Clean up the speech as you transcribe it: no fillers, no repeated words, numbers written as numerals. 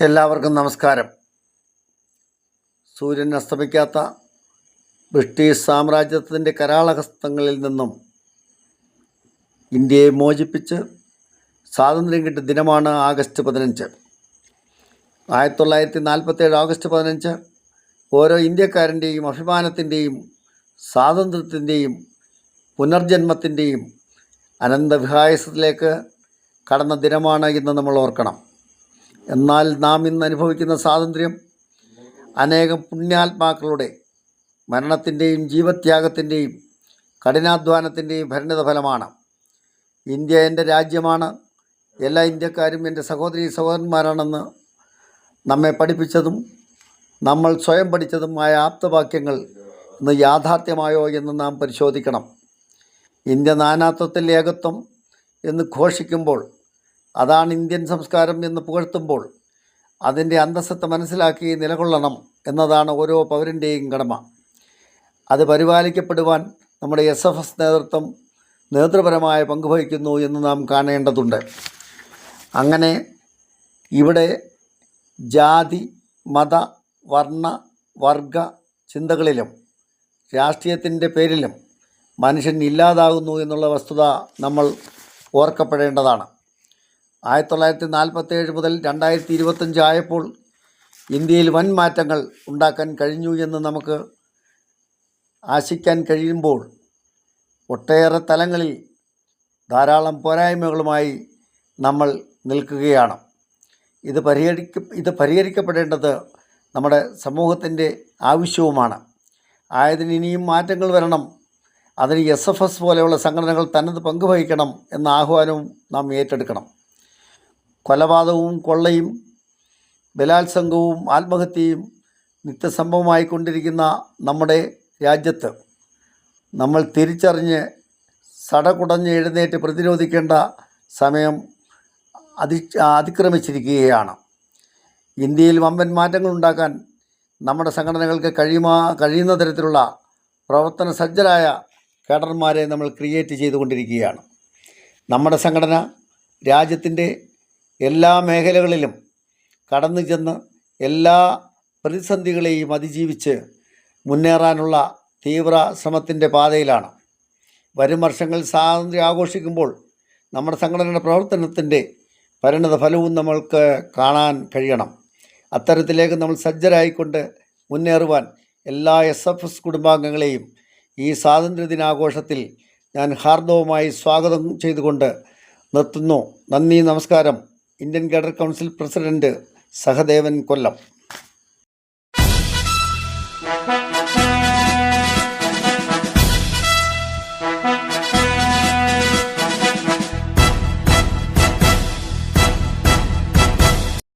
എല്ലാവർക്കും നമസ്കാരം. സൂര്യൻ അസ്തമിക്കാത്ത ബ്രിട്ടീഷ് സാമ്രാജ്യത്തിൻ്റെ കരാളഹസ്തങ്ങളിൽ നിന്നും ഇന്ത്യയെ മോചിപ്പിച്ച് സ്വാതന്ത്ര്യം കിട്ടിയ ദിനമാണ് ആഗസ്റ്റ് 15. 1947 ആഗസ്റ്റ് 15 ഓരോ ഇന്ത്യക്കാരൻ്റെയും അഭിമാനത്തിൻ്റെയും സ്വാതന്ത്ര്യത്തിൻ്റെയും പുനർജന്മത്തിൻ്റെയും അനന്തവിഹായസത്തിലേക്ക് കടന്ന ദിനമാണ് ഇന്ന് നമ്മൾ ഓർക്കണം. എന്നാൽ നാം ഇന്ന് അനുഭവിക്കുന്ന സ്വാതന്ത്ര്യം അനേകം പുണ്യാത്മാക്കളുടെ മരണത്തിൻ്റെയും ജീവത്യാഗത്തിൻ്റെയും കഠിനാധ്വാനത്തിൻ്റെയും പരിണിത ഫലമാണ്. ഇന്ത്യ എൻ്റെ രാജ്യമാണ്, എല്ലാ ഇന്ത്യക്കാരും എൻ്റെ സഹോദരീ സഹോദരന്മാരാണെന്ന് നമ്മെ പഠിപ്പിച്ചതും നമ്മൾ സ്വയം പഠിച്ചതുമായ ആപ്തവാക്യങ്ങൾ ഇന്ന് യാഥാർത്ഥ്യമായോ എന്ന് നാം പരിശോധിക്കണം. ഇന്ത്യ നാനാത്വത്തിൽ ഏകത്വം എന്ന് ഘോഷിക്കുമ്പോൾ, അതാണ് ഇന്ത്യൻ സംസ്കാരം എന്ന് പുകഴ്ത്തുമ്പോൾ അതിൻ്റെ അന്തസ്സത്തെ മനസ്സിലാക്കി നിലകൊള്ളണം എന്നതാണ് ഓരോ പൗരൻ്റെയും കടമ. അത് പരിപാലിക്കപ്പെടുവാൻ നമ്മുടെ SFS നേതൃത്വം നേതൃപരമായ പങ്കുവഹിക്കുന്നു എന്ന് നാം കാണേണ്ടതുണ്ട്. അങ്ങനെ ഇവിടെ ജാതി, മത, വർണ്ണ, വർഗ ചിന്തകളിലും രാഷ്ട്രീയത്തിൻ്റെ പേരിലും മനുഷ്യൻ ഇല്ലാതാകുന്നു എന്നുള്ള വസ്തുത നമ്മൾ ഓർക്കപ്പെടേണ്ടതാണ്. 1947 മുതൽ 2025 ആയപ്പോൾ ഇന്ത്യയിൽ വൻ മാറ്റങ്ങൾ ഉണ്ടാക്കാൻ കഴിഞ്ഞു എന്ന് നമുക്ക് ആശിക്കാൻ കഴിയുമ്പോൾ ഒട്ടേറെ തലങ്ങളിൽ ധാരാളം പോരായ്മകളുമായി നമ്മൾ നിൽക്കുകയാണ്. ഇത് പരിഹരിക്കപ്പെടേണ്ടത് നമ്മുടെ സമൂഹത്തിൻ്റെ ആവശ്യവുമാണ്. ആയതിന് ഇനിയും മാറ്റങ്ങൾ വരണം. അതിന് SFS പോലെയുള്ള സംഘടനകൾ തനത് പങ്കുവഹിക്കണം എന്ന ആഹ്വാനവും നാം ഏറ്റെടുക്കണം. കൊലപാതകവും കൊള്ളയും ബലാത്സംഗവും ആത്മഹത്യയും നിത്യസംഭവമായിക്കൊണ്ടിരിക്കുന്ന നമ്മുടെ രാജ്യത്ത് നമ്മൾ തിരിച്ചറിഞ്ഞ് സടകുടഞ്ഞ് എഴുന്നേറ്റ് പ്രതിരോധിക്കേണ്ട സമയം അതിക്രമിച്ചിരിക്കുകയാണ്. ഇന്ത്യയിൽ വമ്പൻ മാറ്റങ്ങൾ ഉണ്ടാക്കാൻ നമ്മുടെ സംഘടനകൾക്ക് കഴിയുന്ന തരത്തിലുള്ള പ്രവർത്തന സജ്ജരായ കേഡർമാരെ നമ്മൾ ക്രിയേറ്റ് ചെയ്തുകൊണ്ടിരിക്കുകയാണ്. നമ്മുടെ സംഘടന രാജ്യത്തിൻ്റെ എല്ലാ മേഖലകളിലും കടന്നു ചെന്ന് എല്ലാ പ്രതിസന്ധികളെയും അതിജീവിച്ച് മുന്നേറാനുള്ള തീവ്ര ശ്രമത്തിൻ്റെ പാതയിലാണ്. വരും വർഷങ്ങളിൽ സ്വാതന്ത്ര്യം ആഘോഷിക്കുമ്പോൾ നമ്മുടെ സംഘടനയുടെ പ്രവർത്തനത്തിൻ്റെ പരിണിത ഫലവും നമ്മൾക്ക് കാണാൻ കഴിയണം. അത്തരത്തിലേക്ക് നമ്മൾ സജ്ജരായിക്കൊണ്ട് മുന്നേറുവാൻ എല്ലാ SFS കുടുംബാംഗങ്ങളെയും ഈ സ്വാതന്ത്ര്യദിനാഘോഷത്തിൽ ഞാൻ ഹാർദവമായി സ്വാഗതം ചെയ്തുകൊണ്ട് നിർത്തുന്നു. നന്ദി, നമസ്കാരം. Indian cadre council president Sahadevan, കൊല്ലം.